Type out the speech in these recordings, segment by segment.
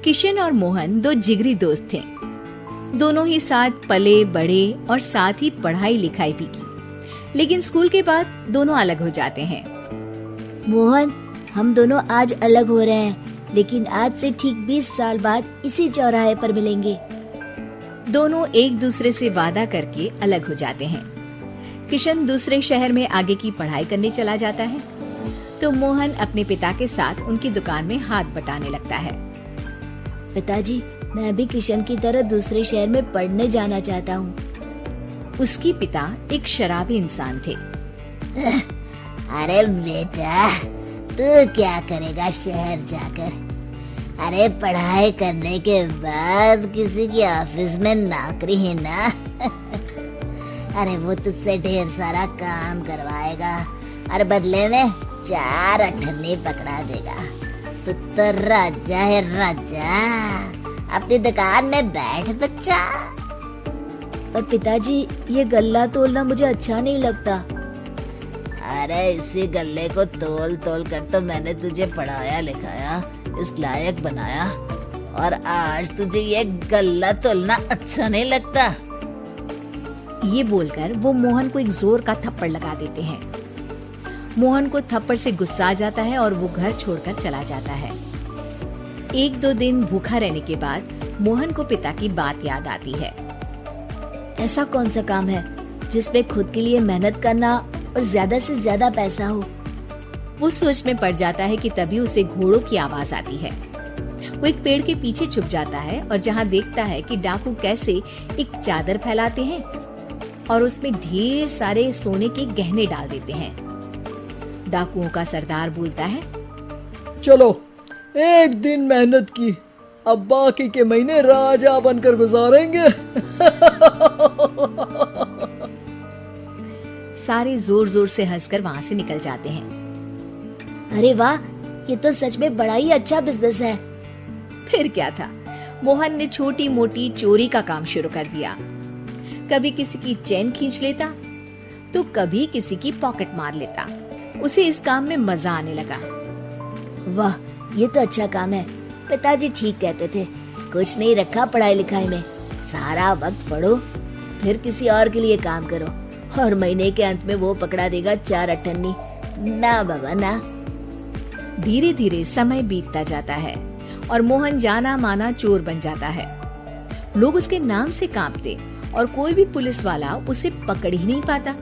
किशन और मोहन दो जिगरी दोस्त थे। दोनों ही साथ पले बड़े और साथ ही पढ़ाई लिखाई भी की, लेकिन स्कूल के बाद दोनों अलग हो जाते हैं। मोहन, हम दोनों आज अलग हो रहे हैं, लेकिन आज से ठीक 20 साल बाद इसी चौराहे पर मिलेंगे। दोनों एक दूसरे से वादा करके अलग हो जाते हैं। किशन दूसरे शहर में आगे की पढ़ाई करने चला जाता है, तो मोहन अपने पिता के साथ उनकी दुकान में हाथ बटाने लगता है। पिताजी, मैं भी किशन की तरह दूसरे शहर में पढ़ने जाना चाहता हूँ। उसके पिता एक शराबी इंसान थे। अरे बेटा, तू क्या करेगा शहर जाकर? अरे पढ़ाई करने के बाद किसी की ऑफिस में नौकरी है ना। अरे वो तुझसे ढेर सारा काम करवाएगा और बदले में 4 अठन्नी पकड़ा देगा। तो राजा है राजा, अपनी दुकान में बैठ बच्चा। पर पिताजी, ये गल्ला तोलना मुझे अच्छा नहीं लगता। अरे इसी गल्ले को तोल तोल कर तो मैंने तुझे पढ़ाया लिखाया, इस लायक बनाया, और आज तुझे ये गल्ला तोलना अच्छा नहीं लगता। ये बोलकर वो मोहन को एक जोर का थप्पड़ लगा देते हैं। मोहन को थप्पड़ से गुस्सा आ जाता है और वो घर छोड़कर चला जाता है। 1-2 दिन भूखा रहने के बाद मोहन को पिता की बात याद आती है। ऐसा कौन सा काम है जिसमें खुद के लिए मेहनत करना और ज्यादा से ज्यादा पैसा हो? वो सोच में पड़ जाता है कि तभी उसे घोड़ों की आवाज आती है। वो एक पेड़ के पीछे छुप जाता है और जहाँ देखता है कि डाकू कैसे एक चादर फैलाते हैं और उसमें ढेर सारे सोने के गहने डाल देते हैं। डाकुओं का सरदार बोलता है, चलो, एक दिन मेहनत की, अब बाकी के महीने राजा बनकर गुजारेंगे। सारे जोर जोर से हंसकर वहाँ से निकल जाते हैं। अरे वाह, ये तो सच में बड़ा ही अच्छा बिजनेस है। फिर क्या था, मोहन ने छोटी मोटी चोरी का काम शुरू कर दिया। कभी किसी की चेन खींच लेता, तो कभी किसी की पॉकेट मार लेता। उसे इस काम में मजा आने लगा। वाह, ये तो अच्छा काम है। पिताजी ठीक कहते थे, कुछ नहीं रखा पढ़ाई लिखाई में, सारा वक्त पढ़ो, फिर किसी और के लिए काम करो, और महीने के अंत में वो पकड़ा देगा 4 अठन्नी। ना बाबा ना। धीरे धीरे समय बीतता जाता है और मोहन जाना माना चोर बन जाता है। लोग उसके नाम से कांपते और कोई भी पुलिस वाला उसे पकड़ ही नहीं पाता।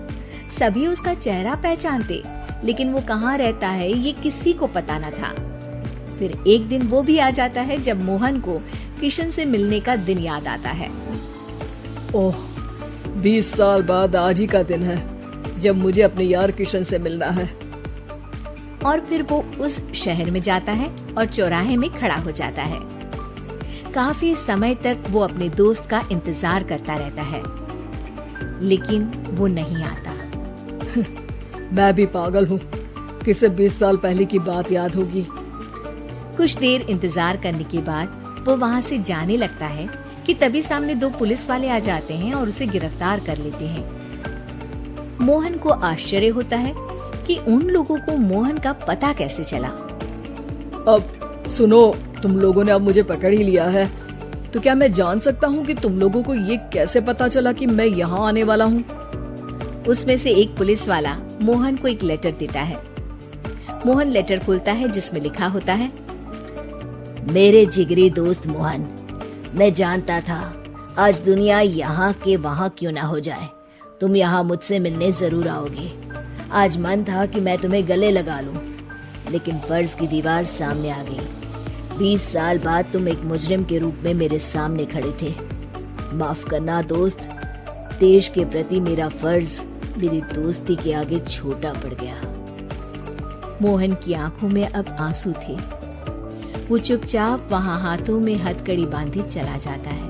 सभी उसका चेहरा पहचानते, लेकिन वो कहाँ रहता है ये किसी को पता न था। फिर एक दिन वो भी आ जाता है जब मोहन को किशन से मिलने का दिन याद आता है। ओह, 20 साल बाद आज ही का दिन है जब मुझे अपने यार किशन से मिलना है। और फिर वो उस शहर में जाता है और चौराहे में खड़ा हो जाता है। काफी समय तक वो अपने दोस्त का इंतजार करता रहता है, लेकिन वो नहीं आता। मैं भी पागल हूँ, किसे 20 साल पहले की बात याद होगी। कुछ देर इंतजार करने के बाद वो वहाँ से जाने लगता है कि तभी सामने 2 पुलिस वाले आ जाते हैं और उसे गिरफ्तार कर लेते हैं। मोहन को आश्चर्य होता है कि उन लोगों को मोहन का पता कैसे चला। अब सुनो, तुम लोगों ने अब मुझे पकड़ ही लिया है, तो क्या मैं जान सकता हूँ कि तुम लोगों को ये कैसे पता चला कि मैं यहाँ आने वाला हूँ? उसमें से एक पुलिस वाला मोहन को एक लेटर देता है। मोहन लेटर खोलता है जिसमें लिखा होता है, मेरे जिगरी दोस्त मोहन, मैं जानता था आज दुनिया यहाँ के वहाँ क्यों ना हो जाए, तुम यहाँ मुझसे मिलने जरूर आओगे। आज मन था कि मैं तुम्हें गले लगा लूं, लेकिन फर्ज की दीवार सामने आ गई। 20 साल बाद तुम एक मुजरिम के रूप में मेरे सामने खड़े थे। माफ करना दोस्त, देश के प्रति मेरा फर्ज मेरी दोस्ती के आगे छोटा पड़ गया। मोहन की आंखों में अब आंसू थे। वो चुपचाप वहां हाथों में हथकड़ी बांधे चला जाता है।